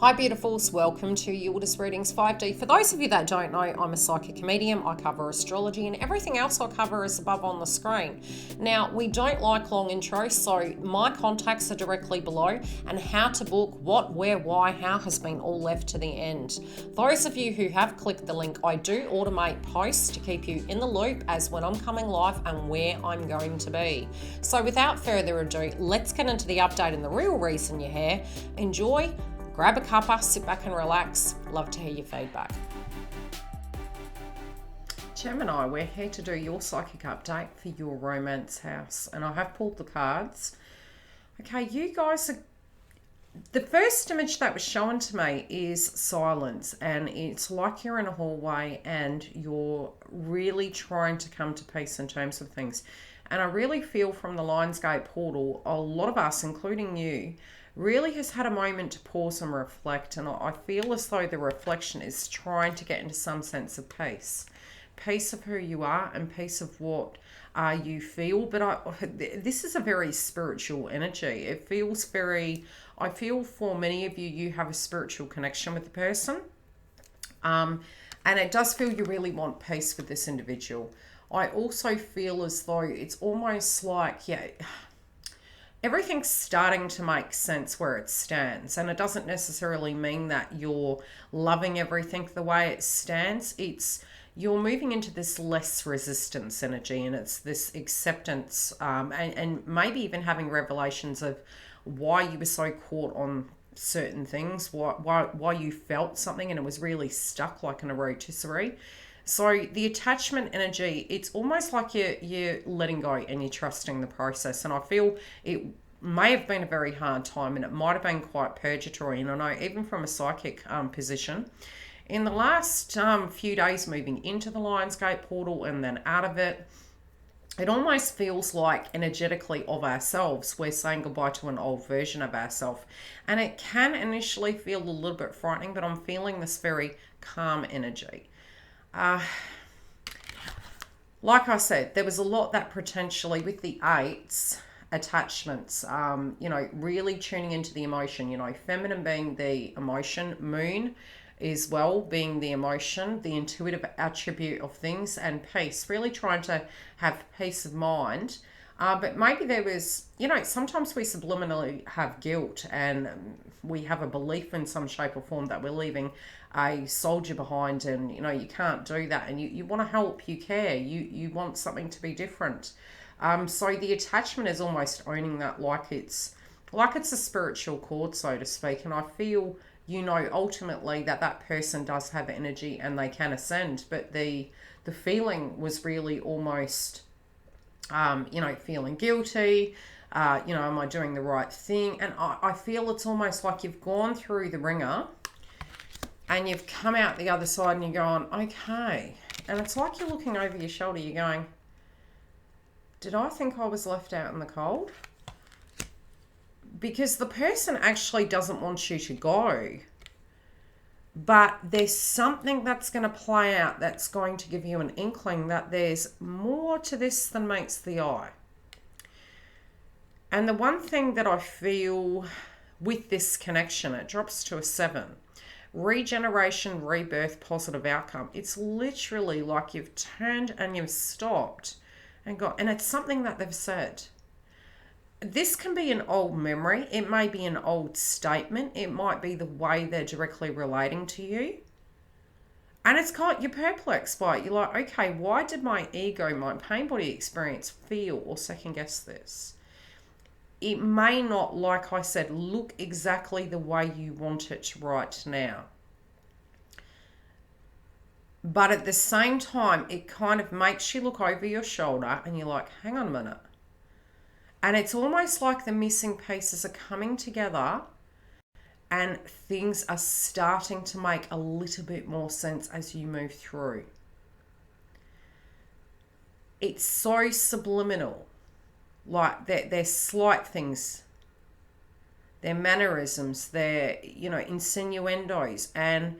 Hi beautifuls, welcome to YILDIZ Readings 5D. For those of you that don't know, I'm a psychic medium. I cover astrology and everything else I cover is above on the screen. Now, we don't like long intros, so my contacts are directly below, and how to book, what, where, why, how has been all left to the end. Those of you who have clicked the link, I do automate posts to keep you in the loop as when I'm coming live and where I'm going to be. So without further ado, let's get into the update and the real reason you're here. Enjoy. Grab a cuppa, sit back and relax. Love to hear your feedback. Gemini, we're here to do your psychic update for your romance house. And I have pulled the cards. Okay, you guys are... The first image that was shown to me is silence. And it's like you're in a hallway and you're really trying to come to peace in terms of things. And I really feel from the Lionsgate portal, a lot of us, including you, really has had a moment to pause and reflect, and I feel as though the reflection is trying to get into some sense of peace of who you are and peace of what you feel. But this is a very spiritual energy. It feels very, I feel for many of you, you have a spiritual connection with the person, and it does feel you really want peace with this individual. I also feel as though it's almost like, everything's starting to make sense where it stands. And it doesn't necessarily mean that you're loving everything the way it stands. It's you're moving into this less resistance energy, and it's this acceptance, and maybe even having revelations of why you were so caught on certain things, why you felt something and it was really stuck like in a rotisserie. So the attachment energy, it's almost like you're letting go and you're trusting the process. And I feel it may have been a very hard time, and it might have been quite purgatory. And I know even from a psychic position, in the last few days moving into the Lionsgate portal and then out of it, it almost feels like energetically of ourselves, we're saying goodbye to an old version of ourselves. And it can initially feel a little bit frightening, but I'm feeling this very calm energy. Like I said, there was a lot that potentially with the eights, attachments, really tuning into the emotion, feminine being the emotion, moon is well being the emotion, the intuitive attribute of things, and peace, really trying to have peace of mind. But maybe there was, sometimes we subliminally have guilt and we have a belief in some shape or form that we're leaving a soldier behind, and, you can't do that. And you want to help, you care, you want something to be different. So the attachment is almost owning that like it's a spiritual cord, so to speak. And I feel, ultimately that person does have energy and they can ascend. But the feeling was really almost... feeling guilty, am I doing the right thing? And I feel it's almost like you've gone through the ringer and you've come out the other side and you're going, okay. And it's like you're looking over your shoulder, you're going, did I think I was left out in the cold? Because the person actually doesn't want you to go. But there's something that's going to play out that's going to give you an inkling that there's more to this than meets the eye. And the one thing that I feel with this connection, it drops to a 7. Regeneration, rebirth, positive outcome. It's literally like you've turned and you've stopped and and it's something that they've said. This can be an old memory. It may be an old statement. It might be the way they're directly relating to you. And it's you're perplexed by it. You're like, okay, why did my ego, my pain body experience feel or second guess this? It may not, like I said, look exactly the way you want it right now. But at the same time, it kind of makes you look over your shoulder and you're like, hang on a minute. And it's almost like the missing pieces are coming together and things are starting to make a little bit more sense as you move through. It's so subliminal. Like they're slight things. They're mannerisms. They're, insinuendos. And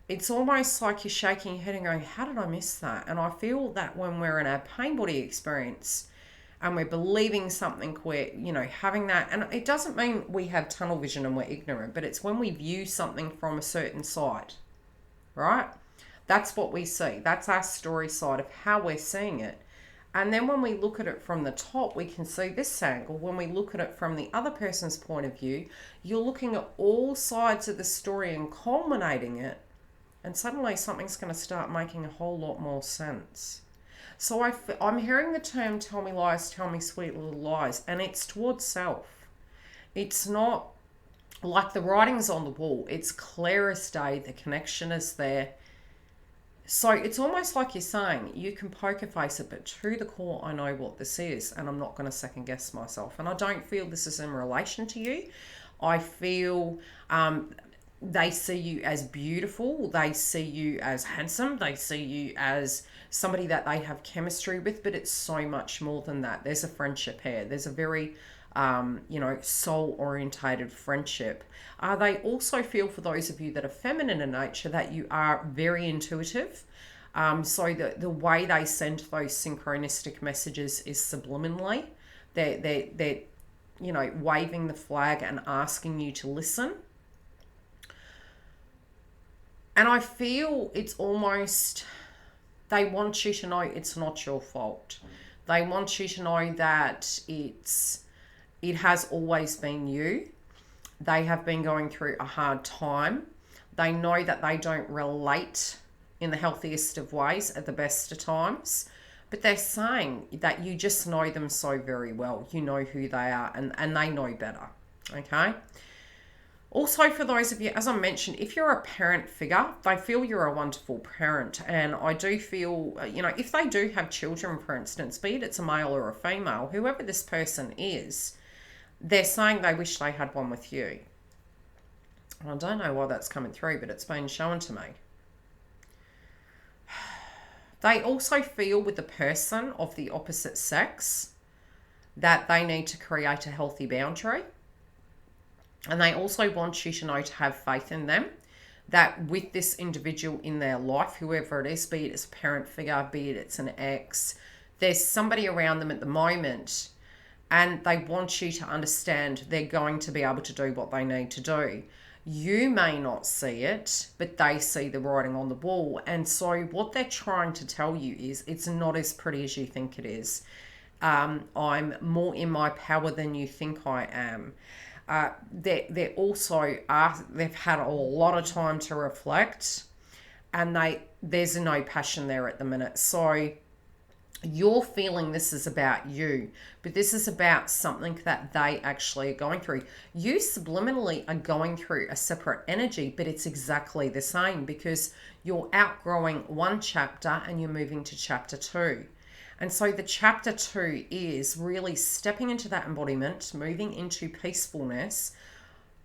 it's almost like you're shaking your head and going, how did I miss that? And I feel that when we're in our pain body experience... and we're believing something, we're, you know, having that. And it doesn't mean we have tunnel vision and we're ignorant, but it's when we view something from a certain side, right? That's what we see. That's our story side of how we're seeing it. And then when we look at it from the top, we can see this angle. When we look at it from the other person's point of view, you're looking at all sides of the story and culminating it. And suddenly something's going to start making a whole lot more sense. So I'm hearing the term, tell me lies, tell me sweet little lies. And it's towards self. It's not like the writing's on the wall. It's clear as day. The connection is there. So it's almost like you're saying, you can poker face it, but to the core, I know what this is, and I'm not going to second guess myself. And I don't feel this is in relation to you. I feel they see you as beautiful. They see you as handsome. They see you as somebody that they have chemistry with, but it's so much more than that. There's a friendship here. There's a very soul-orientated friendship. They also feel, for those of you that are feminine in nature, that you are very intuitive. So the way they send those synchronistic messages is subliminally. They're waving the flag and asking you to listen. And I feel it's almost, they want you to know it's not your fault. They want you to know that it has always been you. They have been going through a hard time. They know that they don't relate in the healthiest of ways at the best of times. But they're saying that you just know them so very well. You know who they are, and they know better. Okay? Also, for those of you, as I mentioned, if you're a parent figure, they feel you're a wonderful parent. And I do feel, if they do have children, for instance, be it it's a male or a female, whoever this person is, they're saying they wish they had one with you. I don't know why that's coming through, but it's been shown to me. They also feel with the person of the opposite sex that they need to create a healthy boundary. And they also want you to know to have faith in them, that with this individual in their life, whoever it is, be it it's a parent figure, be it it's an ex, there's somebody around them at the moment, and they want you to understand they're going to be able to do what they need to do. You may not see it, but they see the writing on the wall. And so what they're trying to tell you is it's not as pretty as you think it is. I'm more in my power than you think I am. They're also they've had a lot of time to reflect, and there's no passion there at the minute. So you're feeling this is about you, but this is about something that they actually are going through. You subliminally are going through a separate energy, but it's exactly the same, because you're outgrowing one chapter and you're moving to chapter 2. And so the chapter 2 is really stepping into that embodiment, moving into peacefulness,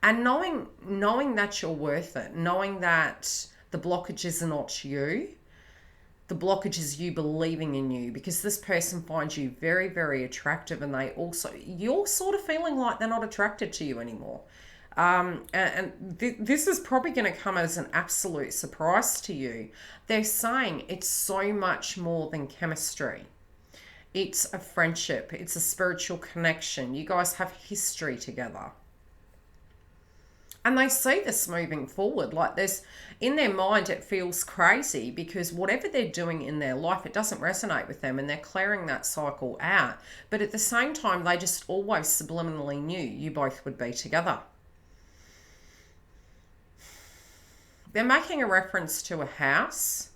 and knowing that you're worth it, knowing that the blockage is not you. The blockage is you believing in you, because this person finds you very, very attractive, and you're sort of feeling like they're not attracted to you anymore. This is probably going to come as an absolute surprise to you. They're saying it's so much more than chemistry. It's a friendship. It's a spiritual connection. You guys have history together. And they see this moving forward. Like in their mind, it feels crazy, because whatever they're doing in their life, it doesn't resonate with them, and they're clearing that cycle out. But at the same time, they just always subliminally knew you both would be together. They're making a reference to a house,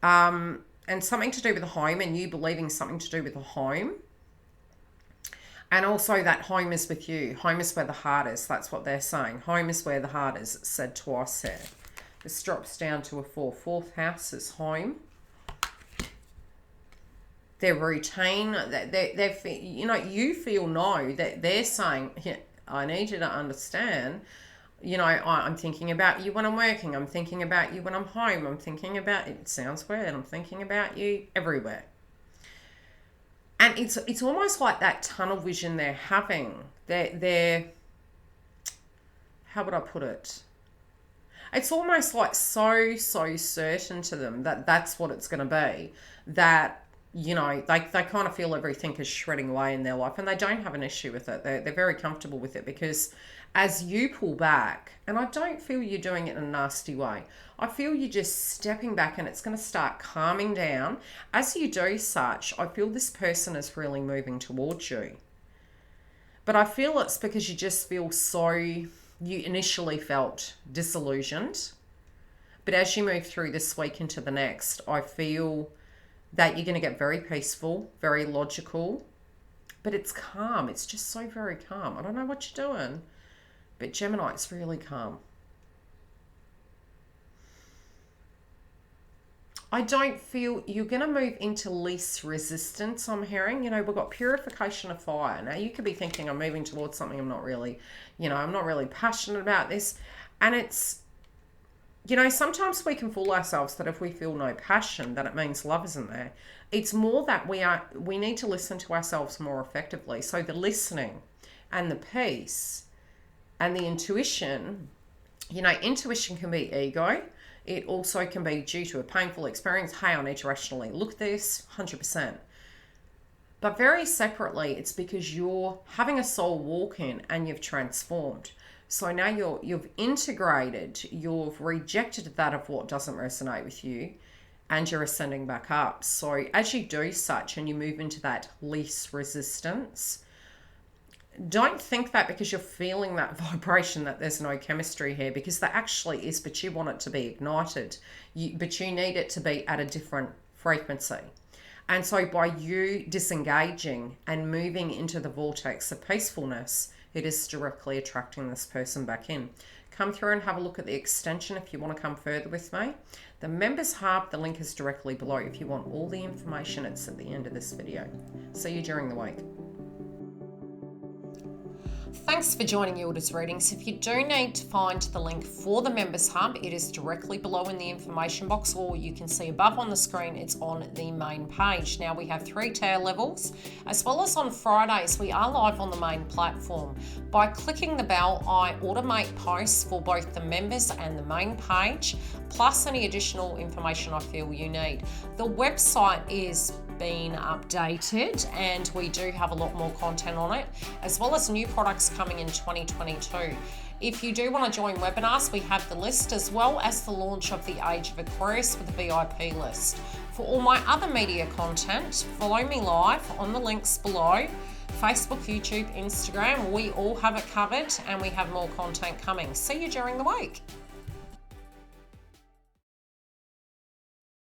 and something to do with a home, and you believing something to do with a home. And also that home is with you. Home is where the heart is. That's what they're saying. Home is where the heart is, said twice there. This drops down to a 4. Fourth house is home. Their routine. You feel that they're saying, yeah, I need you to understand, I'm thinking about you when I'm working. I'm thinking about you when I'm home. I'm thinking about, it sounds weird, I'm thinking about you everywhere. And it's almost like that tunnel vision they're having. They're how would I put it? It's almost like so certain to them that that's what it's going to be. That you know, they kind of feel everything is shredding away in their life, and they don't have an issue with it. They're very comfortable with it, because as you pull back, and I don't feel you're doing it in a nasty way, I feel you're just stepping back, and it's going to start calming down. As you do such, I feel this person is really moving towards you. But I feel it's because you just feel so, you initially felt disillusioned. But as you move through this week into the next, I feel that you're going to get very peaceful, very logical, but it's calm. It's just so very calm. I don't know what you're doing, but Gemini, it's really calm. I don't feel you're going to move into least resistance, I'm hearing. You know, we've got purification of fire. Now, you could be thinking, I'm moving towards something I'm not really, you know, I'm not really passionate about this. And it's, you know, sometimes we can fool ourselves that if we feel no passion, that it means love isn't there. It's more that we need to listen to ourselves more effectively. So the listening and the peace and the intuition, you know, intuition can be ego. It also can be due to a painful experience. Hey, I need to rationally look at this, 100%. But very separately, it's because you're having a soul walk in and you've transformed. So now you've integrated, you've rejected that of what doesn't resonate with you, and you're ascending back up. So as you do such and you move into that least resistance, don't think that because you're feeling that vibration that there's no chemistry here, because there actually is, but you want it to be ignited. But you need it to be at a different frequency. And so by you disengaging and moving into the vortex of peacefulness, it is directly attracting this person back in. Come through and have a look at the extension if you want to come further with me. The members hub, the link is directly below. If you want all the information, it's at the end of this video. See you during the week. Thanks for joining YILDIZ Readings. If you do need to find the link for the Members Hub, it is directly below in the information box, or you can see above on the screen, it's on the main page. Now we have 3 tier levels, as well as on Fridays, we are live on the main platform. By clicking the bell, I automate posts for both the members and the main page, plus any additional information I feel you need. The website is been updated and we do have a lot more content on it, as well as new products coming in 2022. If you do want to join webinars, we have the list, as well as the launch of the Age of Aquarius with the VIP list. For all my other media content, follow me live on the links below. Facebook, YouTube, Instagram, we all have it covered, and we have more content coming. See you during the week.